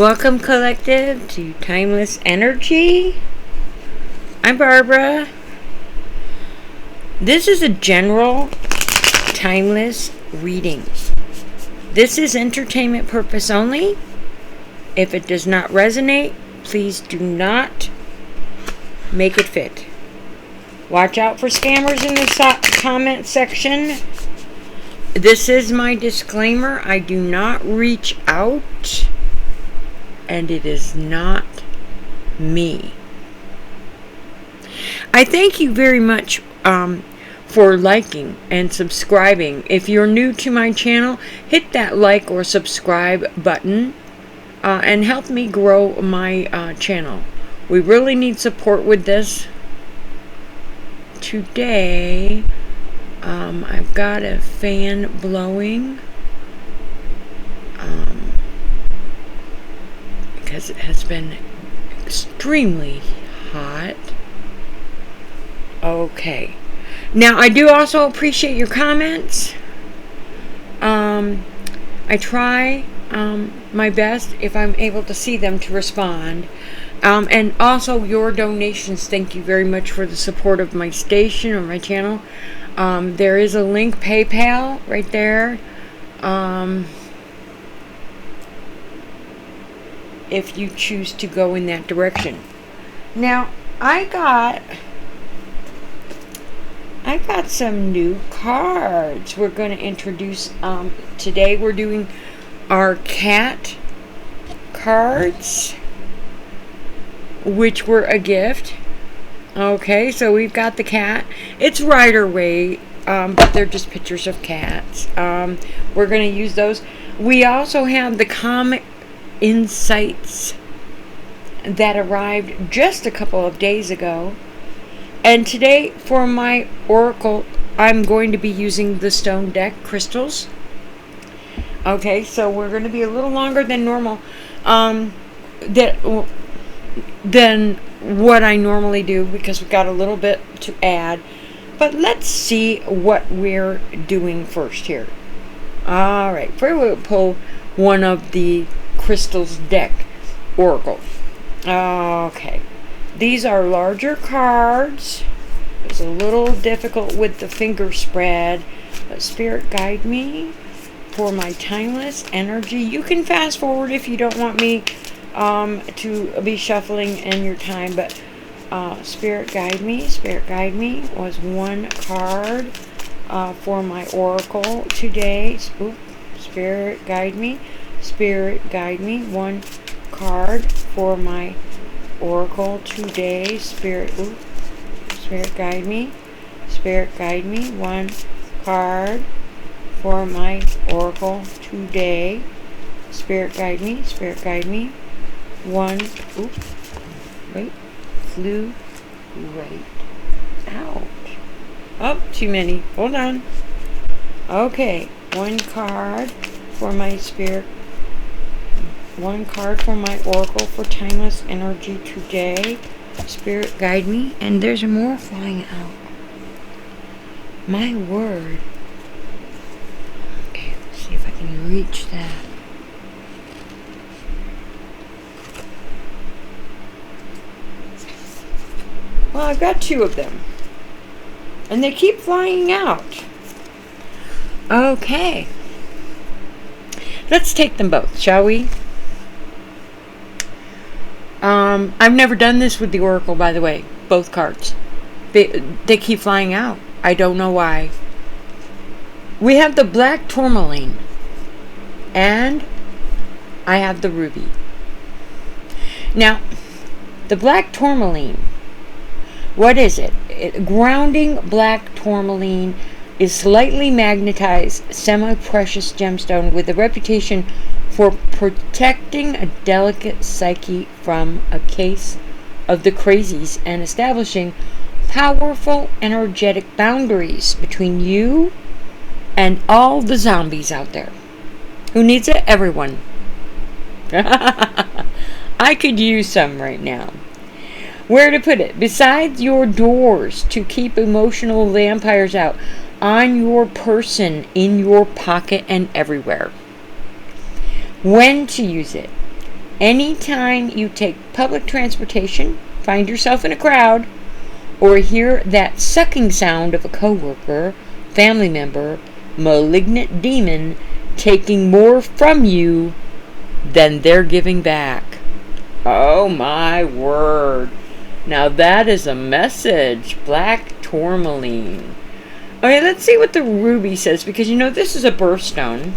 Welcome, collective, to Timeless Energy. I'm Barbara. This is a general, timeless reading. This is entertainment purpose only. If it does not resonate, please do not make it fit. Watch out for scammers in the comment section. This is my disclaimer. I do not reach out, and it is not me. I thank you very much for liking and subscribing. If you're new to my channel, hit that like or subscribe button and help me grow my channel. We really need support with this. Today, I've got a fan blowing because it has been extremely hot. Okay. Now, I do also appreciate your comments. I try my best, if I'm able to see them, to respond. And also your donations. Thank you very much for the support of my station or my channel. There is a link, PayPal, right there. If you choose to go in that direction. Now, I got some new cards we're going to introduce. Today we're doing our cat cards, which were a gift. Okay, so we've got the cat. It's Rider-Waite, but they're just pictures of cats. We're going to use those. We also have the comic insights that arrived just a couple of days ago. And today, for my oracle, I'm going to be using the stone deck crystals. Okay, so we're going to be a little longer than normal. Than what I normally do, because we've got a little bit to add. But let's see what we're doing first here. Alright, first we'll pull one of the crystals deck oracle. Okay, these are larger cards. It's a little difficult with the finger spread, but Spirit, guide me for my timeless energy. You can fast forward if you don't want me to be shuffling in your time, but Spirit guide me was one card for my oracle today. Spirit guide me, one card for my oracle today. Spirit guide me, one card for my oracle today. Spirit guide me, one, flew right out. Oh, too many. Hold on. Okay, one card for my spirit, one card for my oracle for timeless energy today. Spirit guide me, and there's more flying out. My word. Okay, let's see if I can reach that. Well, I've got two of them, and they keep flying out. Okay, let's take them both, shall we? I've never done this with the oracle, by the way. Both cards, they keep flying out. I don't know why. We have the black tourmaline, and I have the ruby. Now, the black tourmaline, what is it? Grounding black tourmaline is slightly magnetized, semi-precious gemstone with a reputation for protecting a delicate psyche from a case of the crazies and establishing powerful energetic boundaries between you and all the zombies out there. Who needs it? Everyone. I could use some right now. Where to put it? Besides your doors, to keep emotional vampires out. On your person, in your pocket, and everywhere. When to use it. Anytime you take public transportation, find yourself in a crowd, or hear that sucking sound of a coworker, family member, malignant demon taking more from you than they're giving back. Oh my word. Now that is a message. Black tourmaline. Okay, let's see what the ruby says, because you know this is a birthstone.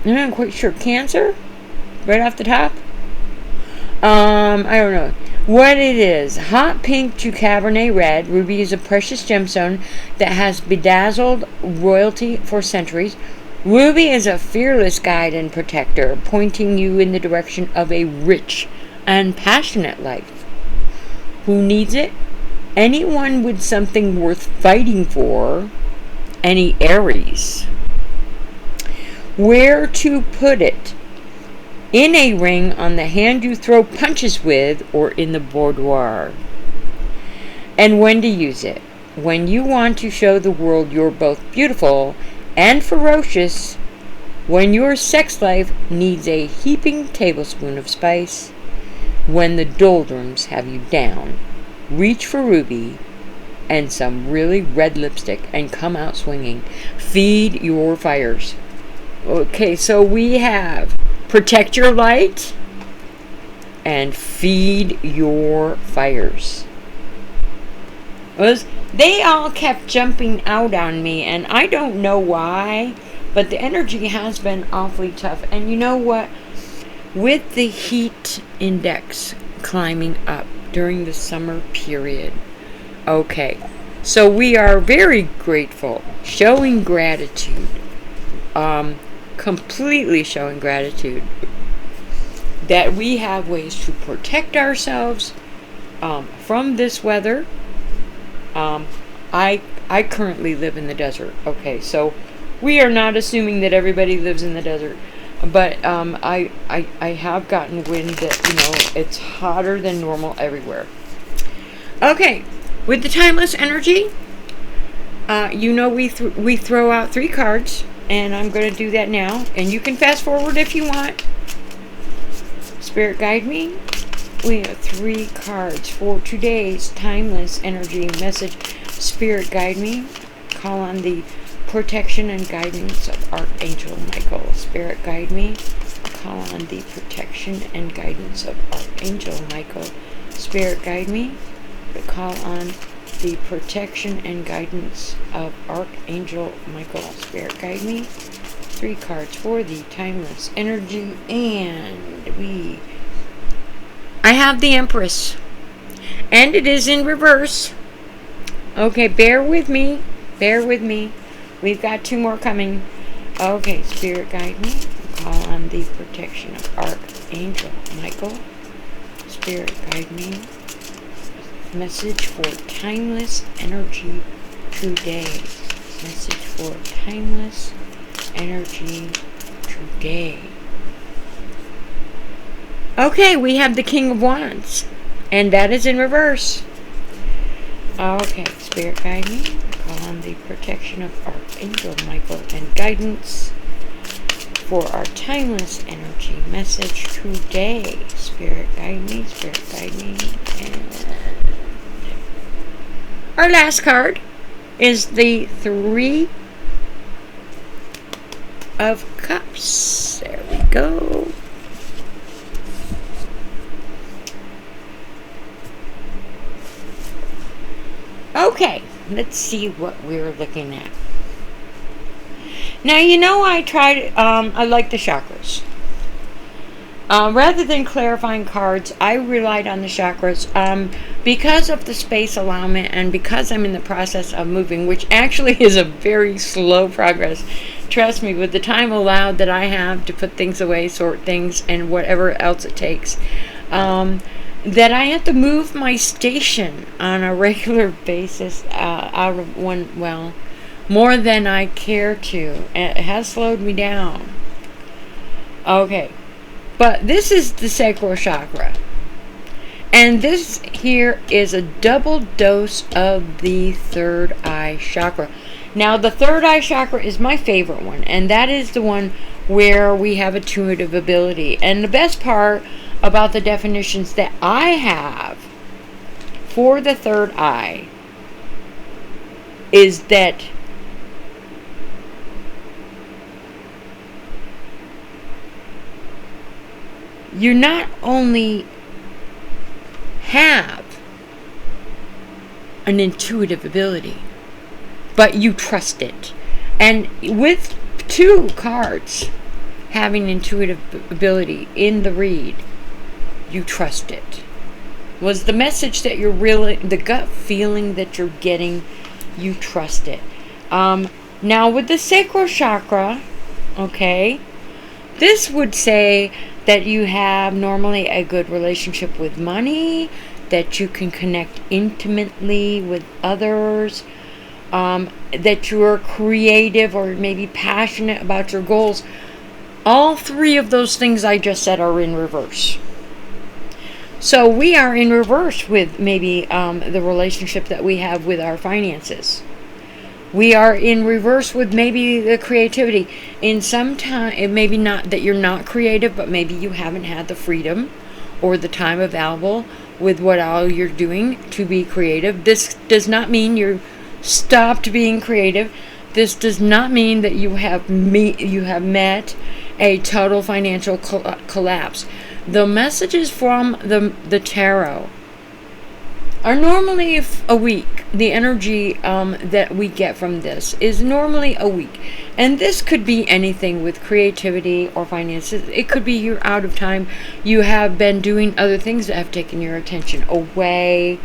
I'm not quite sure. Cancer? Right off the top? I don't know. What it is. Hot pink to Cabernet red. Ruby is a precious gemstone that has bedazzled royalty for centuries. Ruby is a fearless guide and protector, pointing you in the direction of a rich and passionate life. Who needs it? Anyone with something worth fighting for. Any Aries. Where to put it? In a ring on the hand you throw punches with, or in the boudoir. And when to use it? When you want to show the world you're both beautiful and ferocious. When your sex life needs a heaping tablespoon of spice. When the doldrums have you down. Reach for ruby and some really red lipstick and come out swinging. Feed your fires. Okay, so we have protect your light and feed your fires. They all kept jumping out on me, and I don't know why, but the energy has been awfully tough. And you know what? With the heat index climbing up during the summer period. Okay, so we are very grateful, showing gratitude, completely showing gratitude that we have ways to protect ourselves from this weather. I currently live in the desert. Okay, so we are not assuming that everybody lives in the desert. But I have gotten wind that, it's hotter than normal everywhere. Okay, with the timeless energy, we throw out 3 cards, and I'm going to do that now. And you can fast forward if you want. Spirit guide me. We have 3 cards for today's timeless energy message. Spirit guide me. Call on the protection and guidance of Archangel Michael. Spirit guide me. Call on the protection and guidance of Archangel Michael. Spirit guide me. Call on the protection and guidance of Archangel Michael. Spirit guide me. 3 cards for the timeless energy, and I have the Empress, and it is in reverse. Okay, bear with me. We've got 2 more coming. Okay, Spirit guide me. Call on the protection of Archangel Michael. Spirit guide me. Message for timeless energy today. Message for timeless energy today. Okay, we have the King of Wands, and that is in reverse. Okay, Spirit guide me. Call on the protection of Archangel Michael and guidance for our timeless energy message today. Spirit guide me. Spirit guide me. And our last card is the 3 of Cups. There we go. Okay, let's see what we're looking at. Now, I like the chakras. Rather than clarifying cards, I relied on the chakras because of the space allowance, and because I'm in the process of moving, which actually is a very slow progress. Trust me, with the time allowed that I have to put things away, sort things, and whatever else it takes, that I have to move my station on a regular basis out of more than I care to. And it has slowed me down. Okay. But this is the sacral chakra. And this here is a double dose of the 3rd eye chakra. Now, the third eye chakra is my favorite one, and that is the one where we have intuitive ability. And the best part about the definitions that I have for the third eye is that you not only have an intuitive ability, but you trust it. And with 2 cards having intuitive ability in the read, you trust it. Was the message that you're really, the gut feeling that you're getting, you trust it. Now with the sacral chakra, okay, this would say that you have normally a good relationship with money, that you can connect intimately with others, that you are creative or maybe passionate about your goals. All 3 of those things I just said are in reverse. So we are in reverse with maybe the relationship that we have with our finances. We are in reverse with maybe the creativity. In some time, it may be not that you're not creative, but maybe you haven't had the freedom or the time available with what all you're doing to be creative. This does not mean you're stopped being creative. This does not mean that you have met a total financial collapse. The messages from the tarot are normally a week. The energy that we get from this is normally a week. And this could be anything with creativity or finances. It could be you're out of time. You have been doing other things that have taken your attention away.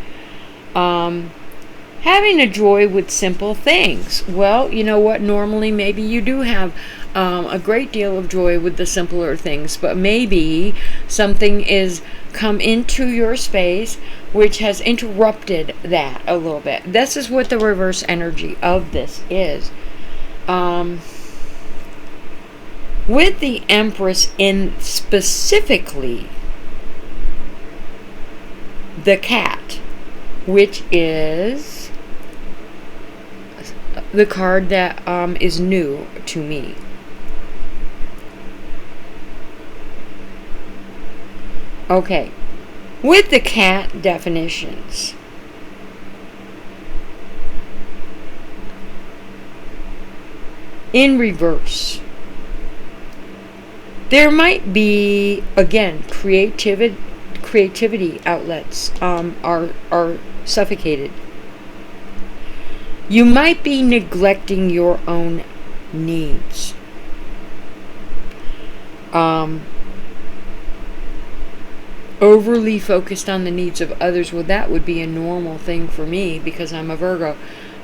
Having a joy with simple things. Well, you know what? Normally, maybe you do have a great deal of joy with the simpler things, but maybe something is come into your space which has interrupted that a little bit. This is what the reverse energy of this is. With the Empress in specifically the cat, which is the card that is new to me. Okay, with the cat definitions, in reverse, there might be, again, creativity outlets are suffocated. You might be neglecting your own needs. Overly focused on the needs of others. Well, that would be a normal thing for me because I'm a Virgo.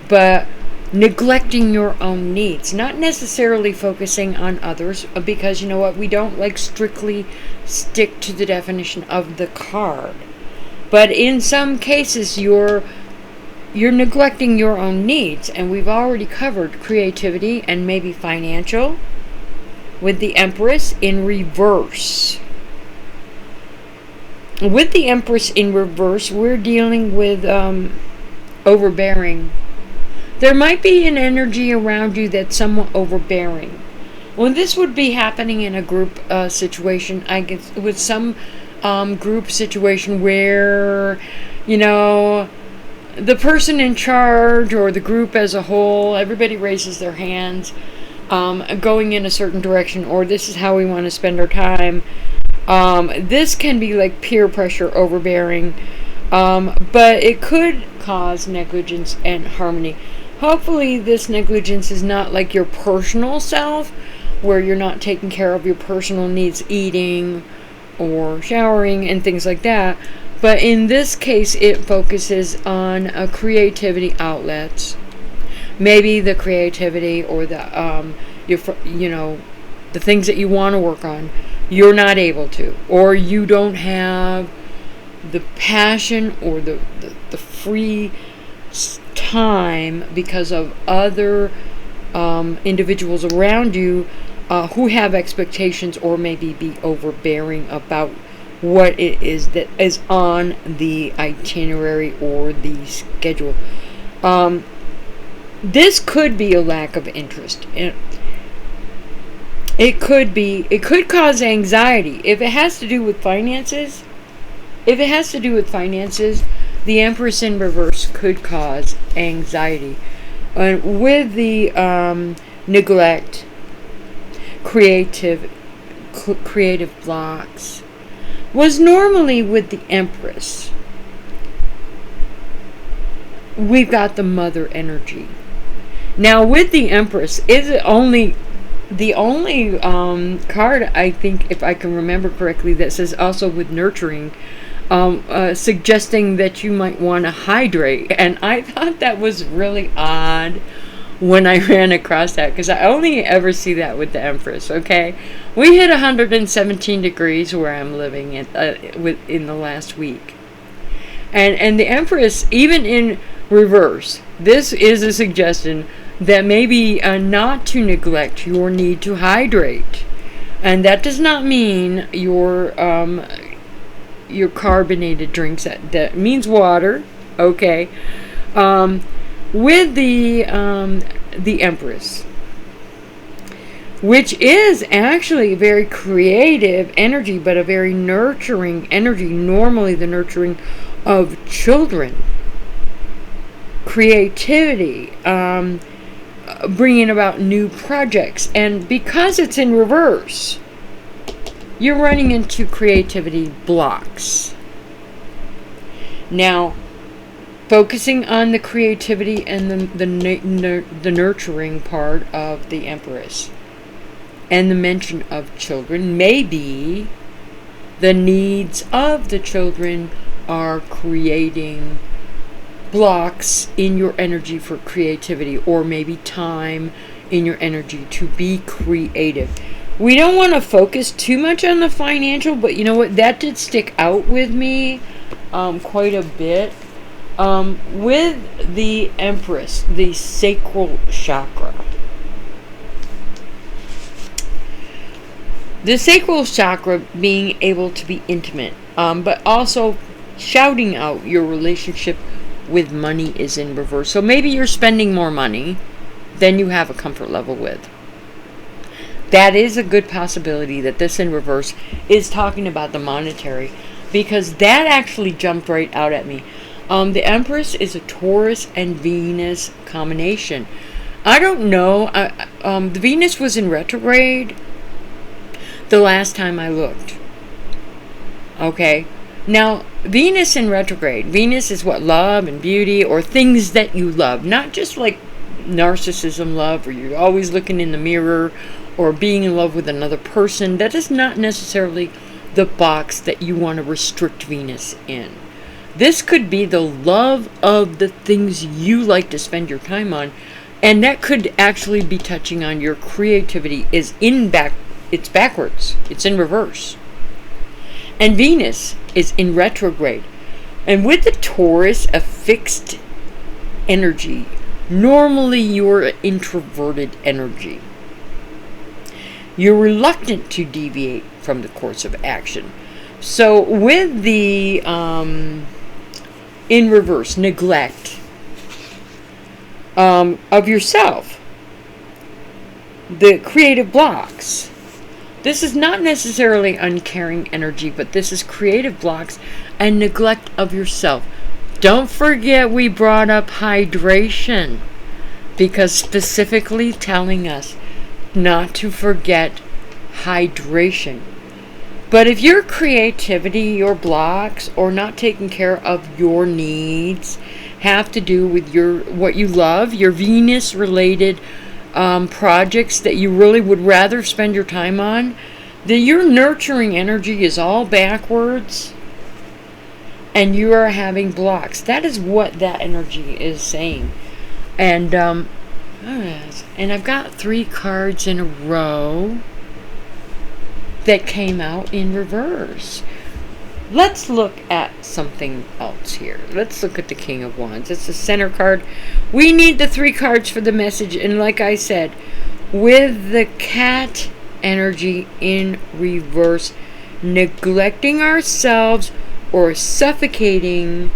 But neglecting your own needs, not necessarily focusing on others, because you know what, we don't like strictly stick to the definition of the card. But in some cases, you're neglecting your own needs, and we've already covered creativity and maybe financial with the Empress in reverse. With the Empress in reverse, we're dealing with overbearing. There might be an energy around you that's somewhat overbearing. Well, this would be happening in a group situation, I guess, with some group situation where, you know, the person in charge or the group as a whole, everybody raises their hands, going in a certain direction, or this is how we want to spend our time. This can be like peer pressure, overbearing, but it could cause negligence and harmony. Hopefully this negligence is not like your personal self, where you're not taking care of your personal needs, eating or showering and things like that. But in this case, it focuses on creativity outlets. Maybe the creativity or the the things that you want to work on, you're not able to, or you don't have the passion or the free time because of other individuals around you who have expectations or maybe be overbearing about what it is that is on the itinerary or the schedule. This could be a lack of interest. It could cause anxiety. If it has to do with finances, the Empress in reverse could cause anxiety. With the neglect, creative blocks, was normally with the Empress. We've got the mother energy. Now with the Empress, is it the only card, I think, if I can remember correctly, that says also with nurturing, suggesting that you might want to hydrate. And I thought that was really odd when I ran across that, because I only ever see that with the Empress. Okay, we hit 117 degrees where I'm living in the last week, and the Empress, even in reverse, this is a suggestion that maybe not to neglect your need to hydrate. And that does not mean your carbonated drinks. That means water. Okay. With the Empress, which is actually a very creative energy, but a very nurturing energy, normally the nurturing of children, creativity, bringing about new projects. And because it's in reverse, you're running into creativity blocks. Now, focusing on the creativity and the nurturing part of the Empress, and the mention of children, maybe the needs of the children are creating blocks in your energy for creativity, or maybe time in your energy to be creative. We don't want to focus too much on the financial, but you know what? That did stick out with me quite a bit. With the Empress, the sacral chakra. The sacral chakra being able to be intimate, but also shouting out your relationship with money is in reverse. So maybe you're spending more money than you have a comfort level with. That is a good possibility that this in reverse is talking about the monetary, because that actually jumped right out at me. The Empress is a Taurus and Venus combination. I don't know. The Venus was in retrograde the last time I looked. Okay. Now, Venus in retrograde. Venus is what? Love and beauty, or things that you love. Not just like narcissism love, or you're always looking in the mirror, or being in love with another person. That is not necessarily the box that you want to restrict Venus in. This could be the love of the things you like to spend your time on, and that could actually be touching on your creativity. It's backwards. It's in reverse. And Venus is in retrograde. And with the Taurus, a fixed energy, normally you're introverted energy. You're reluctant to deviate from the course of action. So with the in reverse, neglect of yourself, the creative blocks. This is not necessarily uncaring energy, but this is creative blocks and neglect of yourself. Don't forget we brought up hydration, because specifically telling us not to forget hydration. But if your creativity, your blocks, or not taking care of your needs have to do with what you love, your Venus related projects that you really would rather spend your time on, that your nurturing energy is all backwards and you are having blocks. That is what that energy is saying. And I've got 3 cards in a row that came out in reverse. Let's look at something else here. Let's look at the King of Wands. It's the center card. We need the 3 cards for the message. And like I said, with the Cat energy in reverse, neglecting ourselves or suffocating,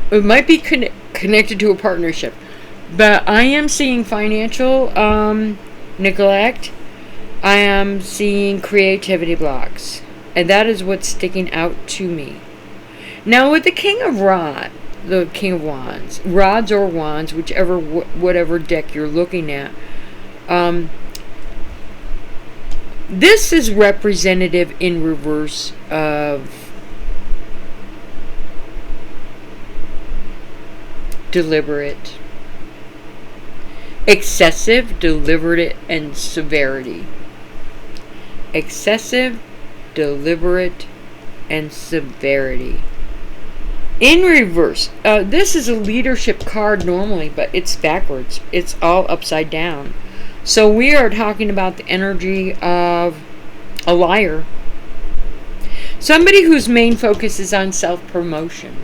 it might be connected to a partnership. But I am seeing financial neglect. I am seeing creativity blocks. And that is what's sticking out to me. Now with the King of Wands, rods or wands, whichever, whatever deck you're looking at, this is representative in reverse of deliberate, excessive, deliberate, and severity. Excessive, deliberate, and severity. In reverse, this is a leadership card normally, but it's backwards. It's all upside down. So we are talking about the energy of a liar. Somebody whose main focus is on self-promotion.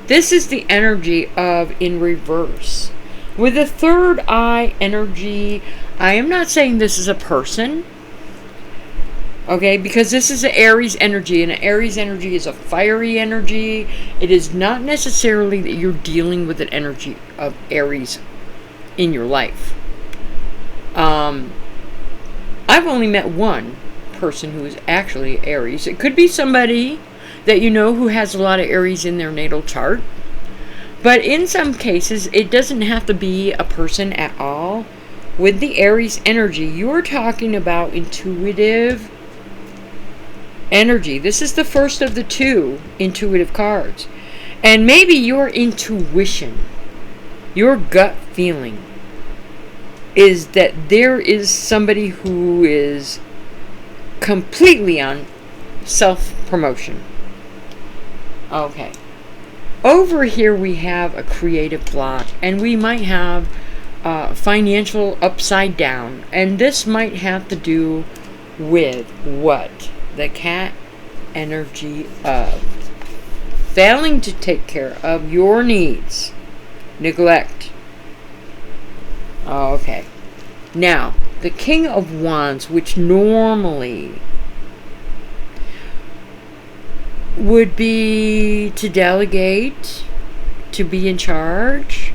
This is the energy of in reverse. With the third eye energy, I am not saying this is a person. Okay, because this is an Aries energy, and an Aries energy is a fiery energy. It is not necessarily that you're dealing with an energy of Aries in your life. I've only met one person who is actually Aries. It could be somebody that you know who has a lot of Aries in their natal chart. But in some cases, it doesn't have to be a person at all. With the Aries energy, you're talking about intuitive energy. This is the first of the two intuitive cards. And maybe your intuition, your gut feeling, is that there is somebody who is completely on self-promotion. Okay. Over here we have a creative block, and we might have financial upside down. And this might have to do with what? The cat energy of failing to take care of your needs. Neglect. Okay. Now, the King of Wands, which normally would be to delegate, to be in charge.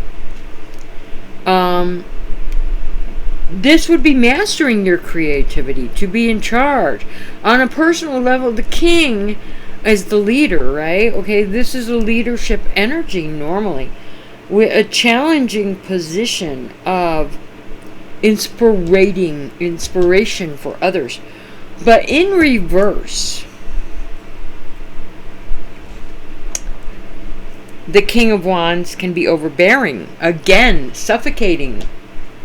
This would be mastering your creativity, to be in charge. On a personal level, the king is the leader, right? Okay, this is a leadership energy normally. With a challenging position of inspiration for others. But in reverse, the King of Wands can be overbearing. Again, suffocating.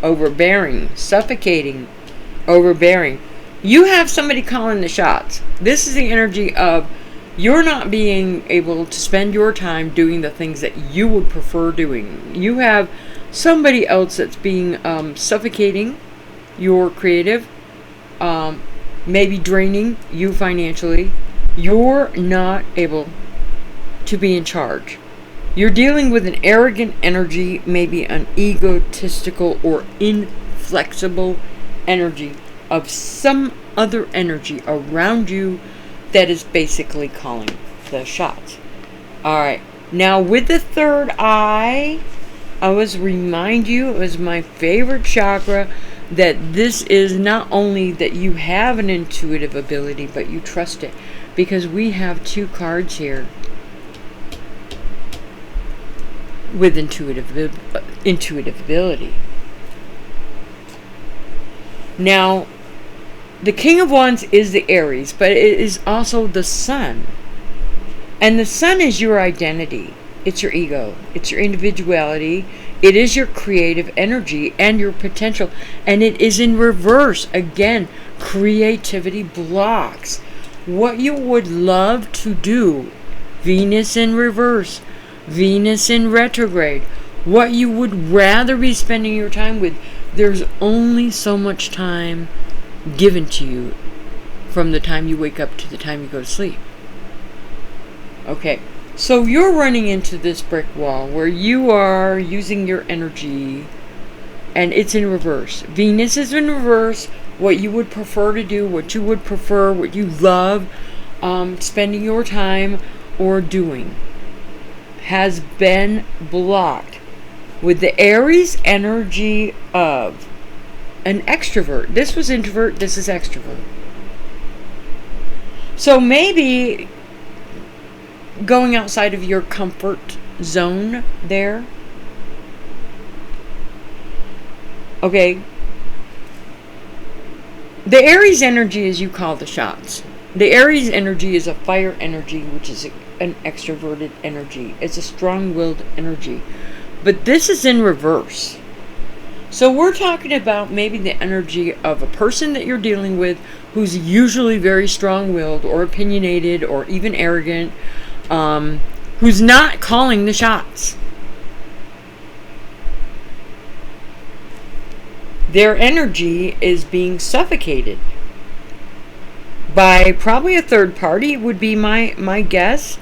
Overbearing. Suffocating. Overbearing. You have somebody calling the shots. This is the energy of you're not being able to spend your time doing the things that you would prefer doing. You have somebody else that's being suffocating your creative, maybe draining you financially. You're not able to be in charge. You're dealing with an arrogant energy, maybe an egotistical or inflexible energy of some other energy around you that is basically calling the shots. Alright, now with the third eye, I was remind you, it was my favorite chakra, that this is not only that you have an intuitive ability, but you trust it. Because we have two cards here with intuitive ability. Now, the King of Wands is the Aries, but it is also the Sun. And the Sun is your identity. It's your ego. It's your individuality. It is your creative energy and your potential. And it is in reverse. Again, creativity blocks. What you would love to do. Venus in reverse. Venus in retrograde. What you would rather be spending your time with. There's only so much time given to you from the time you wake up to the time you go to sleep. Okay, so you're running into this brick wall where you are using your energy and it's in reverse. Venus is in reverse. What you would prefer to do, what you would prefer, what you love spending your time or doing has been blocked with the Aries energy of an extrovert. This was introvert, this is extrovert. So maybe going outside of your comfort zone there. Okay. The Aries energy is you call the shots. The Aries energy is a fire energy, which is an extroverted energy. It's a strong-willed energy. But this is in reverse. So we're talking about maybe the energy of a person that you're dealing with who's usually very strong-willed or opinionated or even arrogant, who's not calling the shots. Their energy is being suffocated by probably a third party, would be my guess,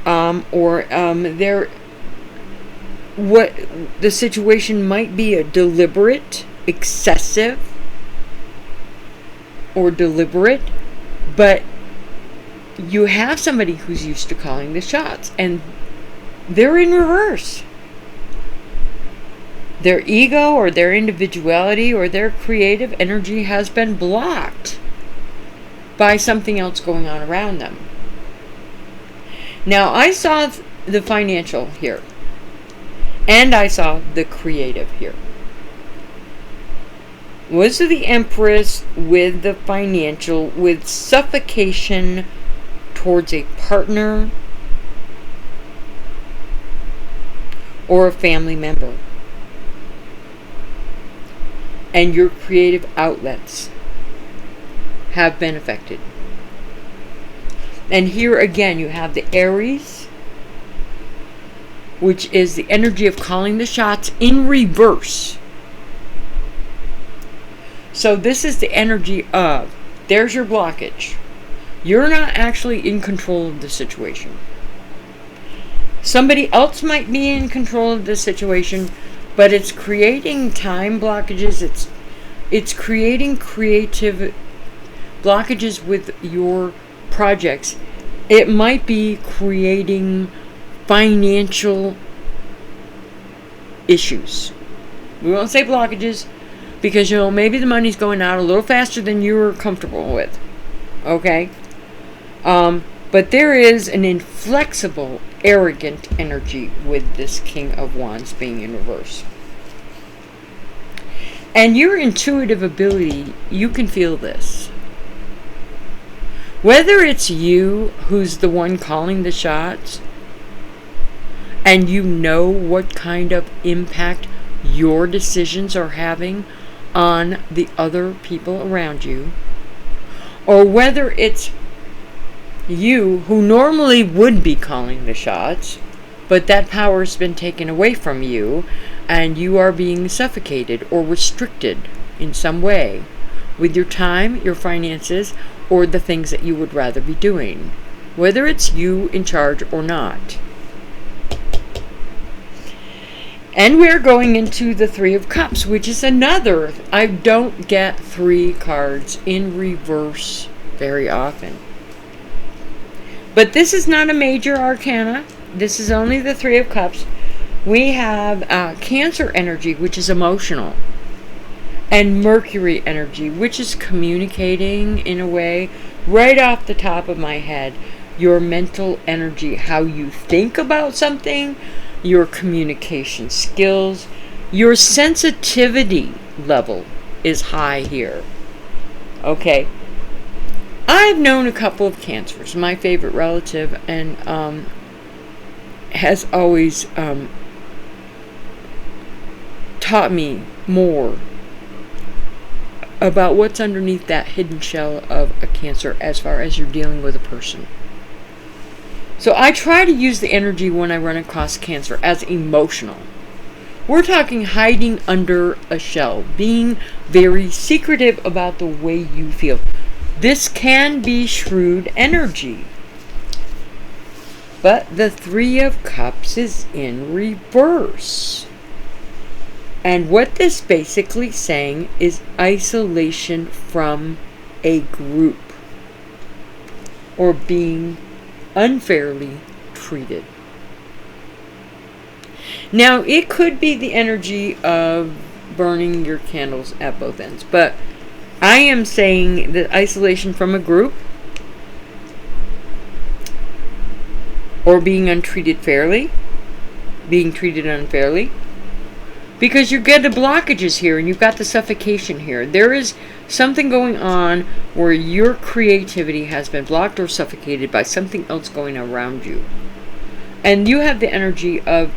what the situation might be a deliberate, excessive, or deliberate, but you have somebody who's used to calling the shots, and they're in reverse. Their ego or their individuality or their creative energy has been blocked by something else going on around them. Now, I saw the financial here, and I saw the creative here. Was the Empress with the financial, with suffocation towards a partner or a family member. And your creative outlets have been affected. And here again you have the Aries, which is the energy of calling the shots in reverse. So this is the energy of, there's your blockage. You're not actually in control of the situation. Somebody else might be in control of the situation, but it's creating time blockages. It's creating creative blockages with your projects. It might be creating financial issues. We won't say blockages because, maybe the money's going out a little faster than you were comfortable with. Okay? But there is an inflexible, arrogant energy with this King of Wands being in reverse. And your intuitive ability, you can feel this. Whether it's you who's the one calling the shots, and you know what kind of impact your decisions are having on the other people around you, or whether it's you who normally would be calling the shots, but that power has been taken away from you, and you are being suffocated or restricted in some way with your time, your finances, or the things that you would rather be doing, whether it's you in charge or not. And we're going into the Three of Cups, which is another. I don't get 3 cards in reverse very often. But this is not a major arcana. This is only the Three of Cups. We have Cancer energy, which is emotional. And Mercury energy, which is communicating in a way. Right off the top of my head, your mental energy, how you think about something, your communication skills, your sensitivity level is high here. Okay. I've known a couple of Cancers. My favorite relative, and has always taught me more about what's underneath that hidden shell of a Cancer as far as you're dealing with a person. So I try to use the energy when I run across Cancer as emotional. We're talking hiding under a shell, being very secretive about the way you feel. This can be shrewd energy. But the Three of Cups is in reverse. And what this basically saying is isolation from a group, or being unfairly treated. Now, it could be the energy of burning your candles at both ends, but I am saying that isolation from a group or being treated unfairly, because you get the blockages here and you've got the suffocation here. There is something going on where your creativity has been blocked or suffocated by something else going around you. And you have the energy of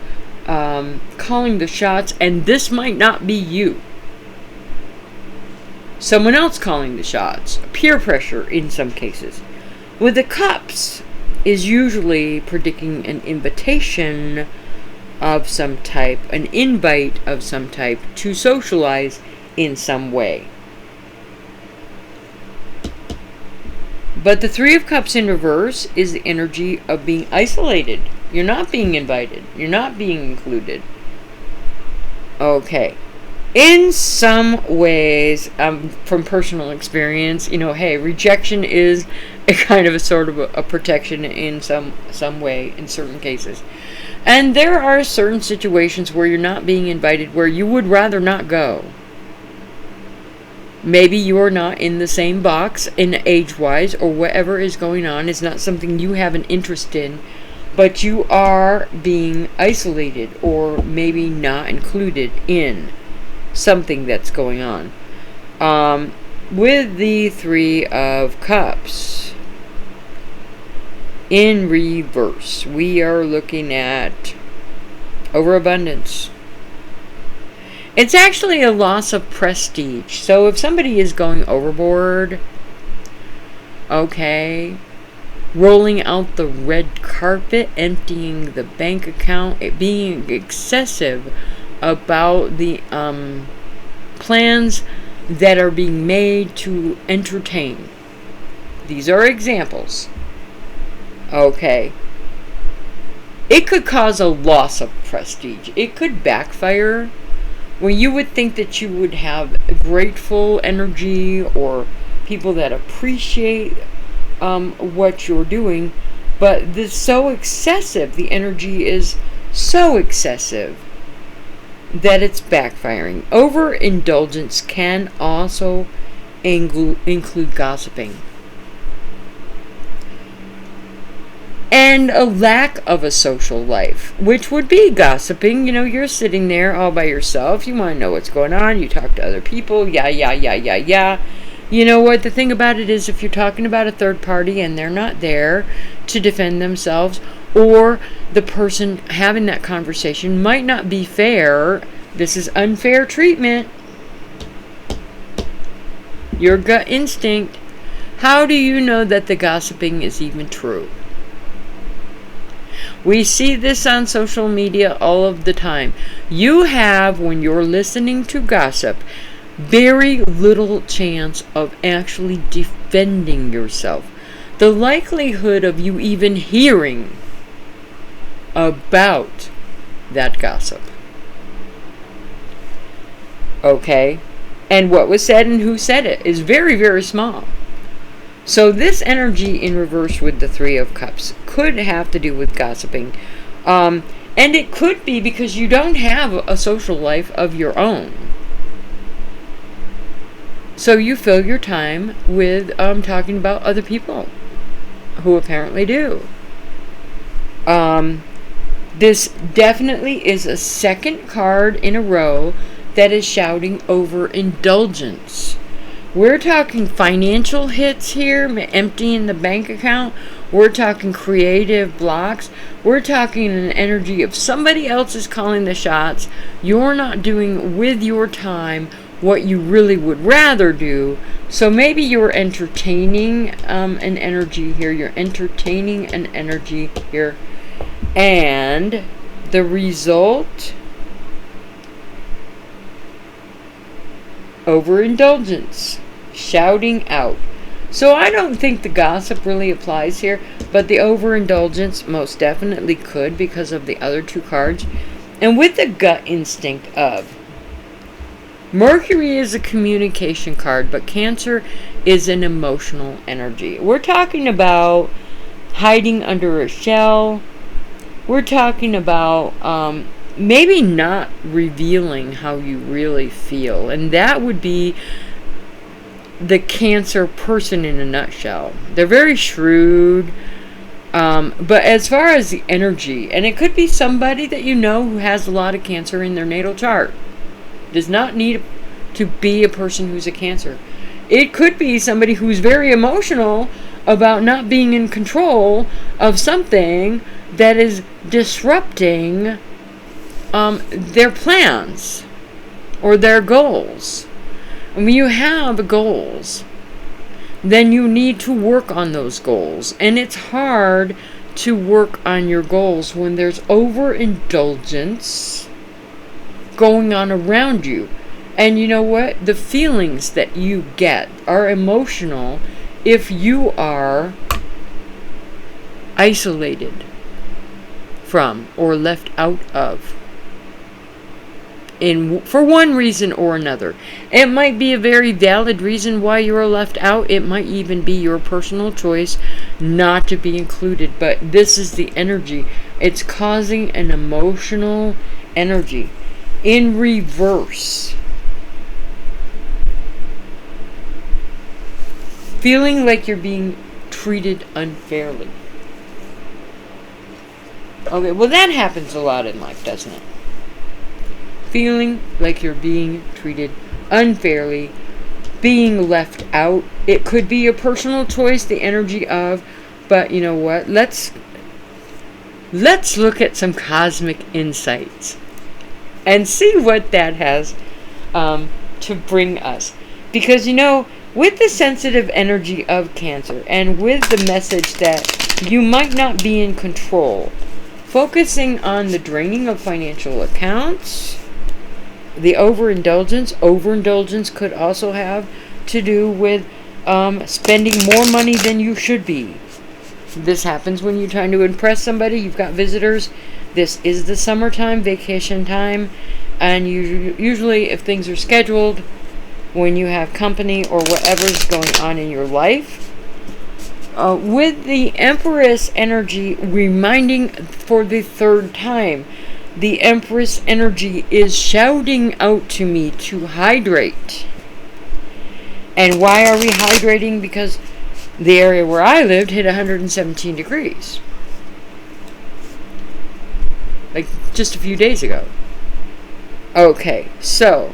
calling the shots, and this might not be you. Someone else calling the shots. Peer pressure in some cases. With the cups is usually predicting an invitation of some type, an invite of some type to socialize in some way. But the Three of Cups in reverse is the energy of being isolated. You're not being invited. You're not being included. Okay. In some ways, from personal experience, hey, rejection is a kind of a sort of a protection in some way, in certain cases. And there are certain situations where you're not being invited, where you would rather not go. Maybe you're not in the same box in age-wise, or whatever is going on is not something you have an interest in, but you are being isolated or maybe not included in something that's going on. With the Three of Cups in reverse, we are looking at overabundance. It's actually a loss of prestige. So if somebody is going overboard, okay, rolling out the red carpet, emptying the bank account, it being excessive about the plans that are being made to entertain. These are examples. Okay. It could cause a loss of prestige. It could backfire. When you would think that you would have grateful energy or people that appreciate what you're doing, but this so excessive, the energy is so excessive that it's backfiring. Overindulgence can also include gossiping. And a lack of a social life, which would be gossiping. You're sitting there all by yourself. You want to know what's going on. You talk to other people. Yeah. You know what? The thing about it is, if you're talking about a third party and they're not there to defend themselves, or the person having that conversation might not be fair, this is unfair treatment. Your gut instinct. How do you know that the gossiping is even true? We see this on social media all of the time. You have, when you're listening to gossip, very little chance of actually defending yourself. The likelihood of you even hearing about that gossip. Okay? And what was said and who said it is very, very small. So this energy in reverse with the Three of Cups could have to do with gossiping. And it could be because you don't have a social life of your own. So you fill your time with talking about other people who apparently do. This definitely is a second card in a row that is shouting overindulgence. We're talking financial hits here, emptying the bank account. We're talking creative blocks. We're talking an energy of somebody else is calling the shots. You're not doing with your time what you really would rather do. So maybe you're entertaining an energy here. You're entertaining an energy here. And the result, overindulgence. Shouting out. So I don't think the gossip really applies here, but the overindulgence most definitely could because of the other two cards. And with the gut instinct of Mercury is a communication card, but Cancer is an emotional energy. We're talking about hiding under a shell. We're talking about maybe not revealing how you really feel. And that would be the Cancer person in a nutshell. They're very shrewd. But as far as the energy, and it could be somebody that you know who has a lot of Cancer in their natal chart. Does not need to be a person who's a Cancer. It could be somebody who's very emotional about not being in control of something that is disrupting their plans or their goals. And when you have goals, then you need to work on those goals. And it's hard to work on your goals when there's overindulgence going on around you. And you know what? The feelings that you get are emotional if you are isolated from or left out of for one reason or another. It might be a very valid reason why you're left out. It might even be your personal choice not to be included. But this is the energy. It's causing an emotional energy in reverse. Feeling like you're being treated unfairly. Okay, well that happens a lot in life, doesn't it? Feeling like you're being treated unfairly, being left out. It could be a personal choice, the energy of, but you know what? Let's look at some cosmic insights and see what that has to bring us. Because you know, with the sensitive energy of Cancer and with the message that you might not be in control, focusing on the draining of financial accounts, the overindulgence could also have to do with spending more money than you should be. This happens when you're trying to impress somebody. You've got visitors. This is the summertime, vacation time, and usually if things are scheduled, when you have company or whatever's going on in your life. With the Empress energy reminding for the third time, the Empress energy is shouting out to me to hydrate. And why are we hydrating? Because the area where I lived hit 117 degrees. Like just a few days ago. Okay, so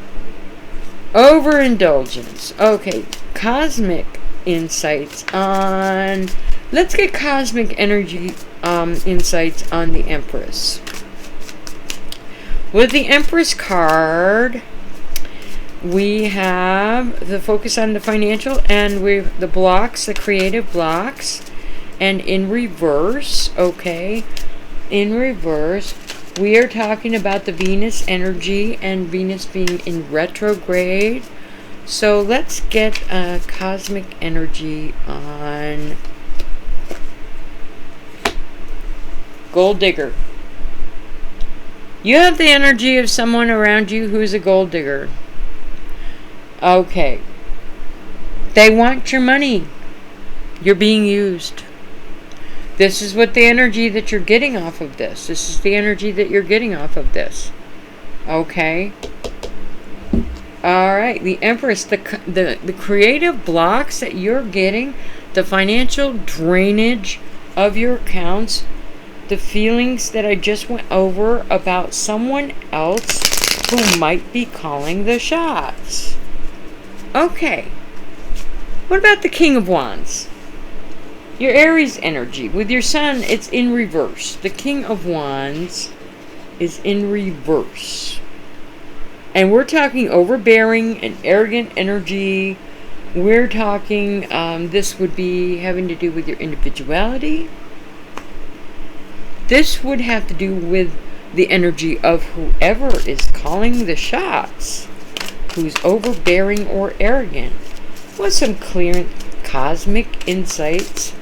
overindulgence. Okay, cosmic insights on... Let's get cosmic energy insights on the Empress. With the Empress card, we have the focus on the financial, and with the blocks, the creative blocks, and in reverse, okay, in reverse, we are talking about the Venus energy and Venus being in retrograde. So let's get cosmic energy on Gold Digger. You have the energy of someone around you who's a gold digger. Okay. They want your money. You're being used. This is what the energy that you're getting off of this. This is the energy that you're getting off of this. Okay. Alright. The Empress, the creative blocks that you're getting, the financial drainage of your accounts, the feelings that I just went over about someone else who might be calling the shots. Okay. What about the King of Wands? Your Aries energy. With your Sun, it's in reverse. The King of Wands is in reverse. And we're talking overbearing and arrogant energy. We're talking, this would be having to do with your individuality. This would have to do with the energy of whoever is calling the shots, who's overbearing or arrogant. With some clear cosmic insights.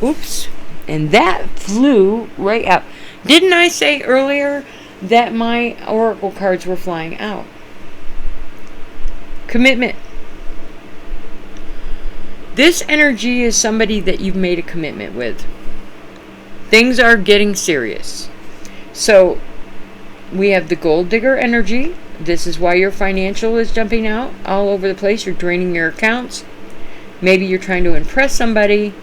Oops. And that flew right out. Didn't I say earlier that my oracle cards were flying out? Commitment. This energy is somebody that you've made a commitment with. Things are getting serious. So We have the gold digger energy. This is why your financial is jumping out all over the place. You're draining your accounts. Maybe you're trying to impress somebody.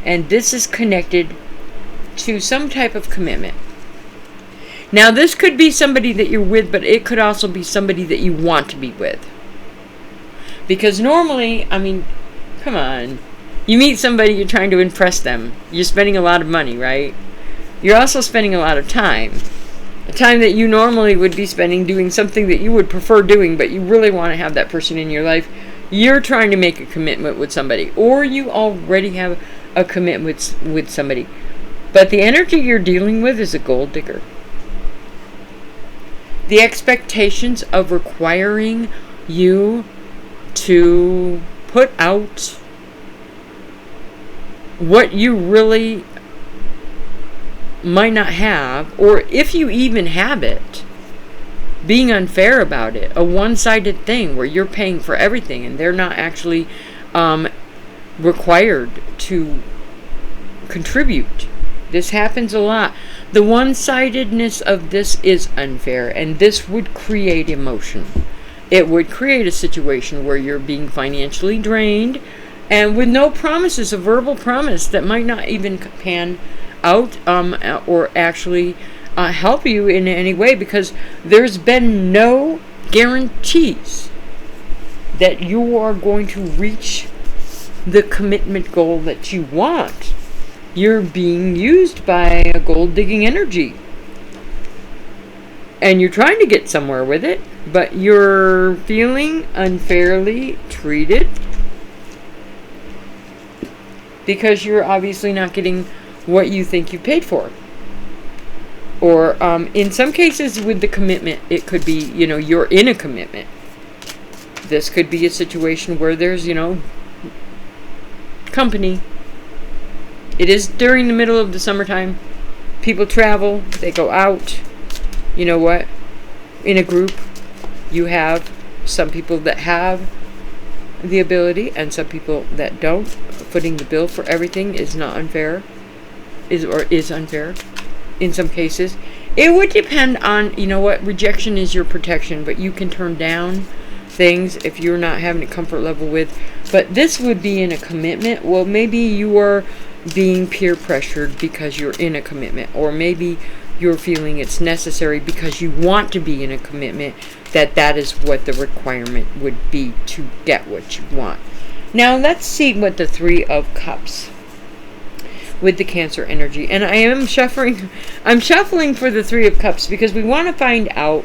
And this is connected to some type of commitment. Now, this could be somebody that you're with, but it could also be somebody that you want to be with. Because normally, I mean, come on. You meet somebody, you're trying to impress them. You're spending a lot of money, right? You're also spending a lot of time. A time that you normally would be spending doing something that you would prefer doing, but you really want to have that person in your life. You're trying to make a commitment with somebody. Or you already have a commitment with somebody. But the energy you're dealing with is a gold digger. The expectations of requiring you to put out what you really might not have, or if you even have it, being unfair about it, a one-sided thing where you're paying for everything and they're not actually required to contribute. This happens a lot. The one-sidedness of this is unfair, and this would create emotion. It would create a situation where you're being financially drained and with no promises, a verbal promise that might not even pan out or actually help you in any way, because there's been no guarantees that you are going to reach the commitment goal that you want. You're being used by a gold digging energy. And you're trying to get somewhere with it, but you're feeling unfairly treated because you're obviously not getting what you think you paid for. Or in some cases with the commitment, it could be, you're in a commitment. This could be a situation where there's, company. It is during the middle of the summertime. People travel, they go out. You know what? In a group, you have some people that have the ability and some people that don't. Footing the bill for everything is not unfair. Is unfair in some cases. It would depend on, rejection is your protection, but you can turn down things if you're not having a comfort level with. But this would be in a commitment. Well, maybe you are being peer pressured because you're in a commitment, or maybe you're feeling it's necessary because you want to be in a commitment, that is what the requirement would be to get what you want. Now let's see what the Three of Cups with the Cancer energy. And I'm shuffling for the Three of Cups because we want to find out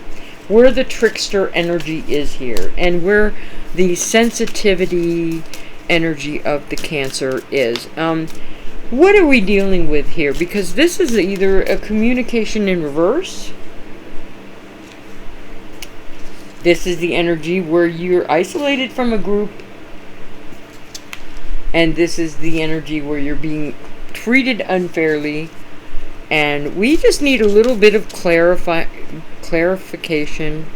where the trickster energy is here and where the sensitivity energy of the Cancer is. What are we dealing with here? Because this is either a communication in reverse. This is the energy where you're isolated from a group. And this is the energy where you're being treated unfairly. And we just need a little bit of clarification.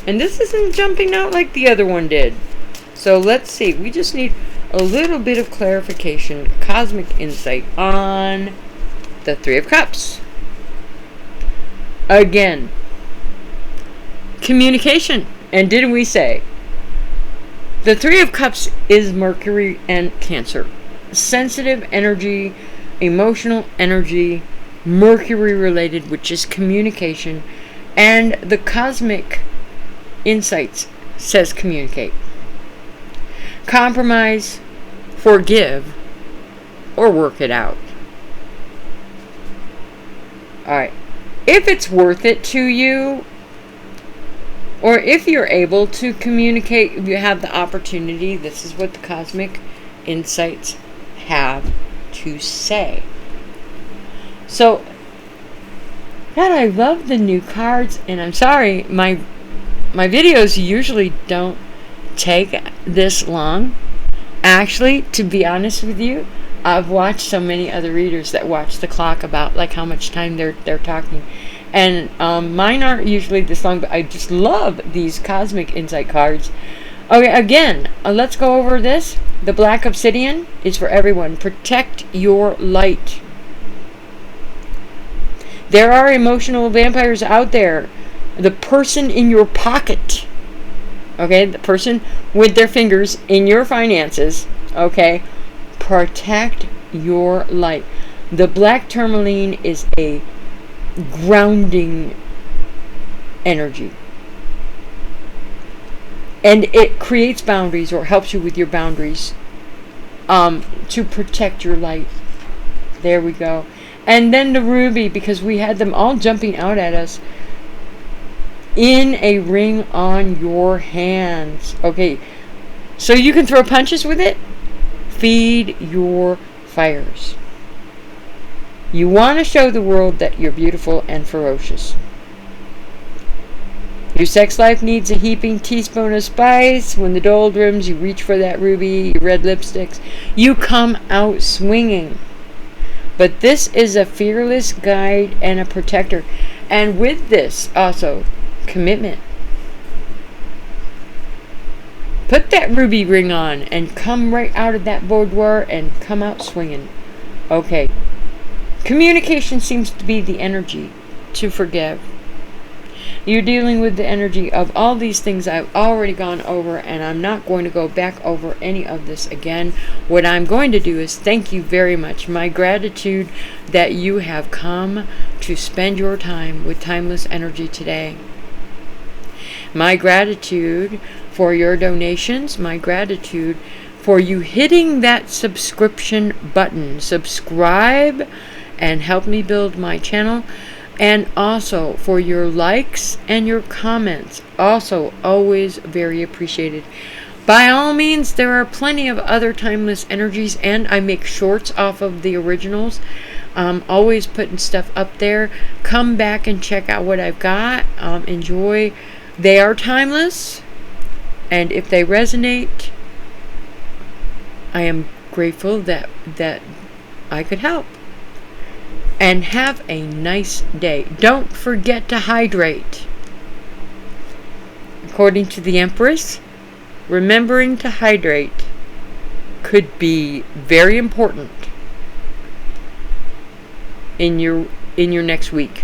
And this isn't jumping out like the other one did. So let's see. We just need a little bit of clarification, cosmic insight on the Three of Cups. Again, communication. And didn't we say the Three of Cups is Mercury and Cancer? Sensitive energy, emotional energy, Mercury related, which is communication. And the cosmic insights says communicate. Compromise, forgive, or work it out. Alright. If it's worth it to you, or if you're able to communicate, if you have the opportunity, this is what the cosmic insights have to say. So, God, I love the new cards, and I'm sorry, my videos usually don't take this long. Actually, to be honest with you, I've watched so many other readers that watch the clock about like how much time they're talking, and mine aren't usually this long, but I just love these cosmic insight cards. Okay, again, let's go over this. The black obsidian is for everyone. Protect your light. There are emotional vampires out there. The person in your pocket, okay, the person with their fingers in your finances, okay, protect your light. The black tourmaline is a grounding energy. And it creates boundaries, or helps you with your boundaries, to protect your light. There we go. And then the ruby, because we had them all jumping out at us, in a ring on your hands. Okay, so you can throw punches with it. Feed your fires. You want to show the world that you're beautiful and ferocious. Your sex life needs a heaping teaspoon of spice. When the doldrums, you reach for that ruby, your red lipsticks. You come out swinging. But this is a fearless guide and a protector. And with this, also, commitment. Put that ruby ring on and come right out of that boudoir and come out swinging. Okay. Communication seems to be the energy to forgive. You're dealing with the energy of all these things I've already gone over, and I'm not going to go back over any of this again. What I'm going to do is thank you very much. My gratitude that you have come to spend your time with Timeless Energy today. My gratitude for your donations. My gratitude for you hitting that subscription button. Subscribe and help me build my channel. And also for your likes and your comments. Also always very appreciated. By all means, there are plenty of other Timeless Energies, and I make shorts off of the originals. Always putting stuff up there. Come back and check out what I've got. Enjoy. They are timeless, and if they resonate, I am grateful that I could help. And have a nice day. Don't forget to hydrate. According to the Empress, remembering to hydrate could be very important in your next week.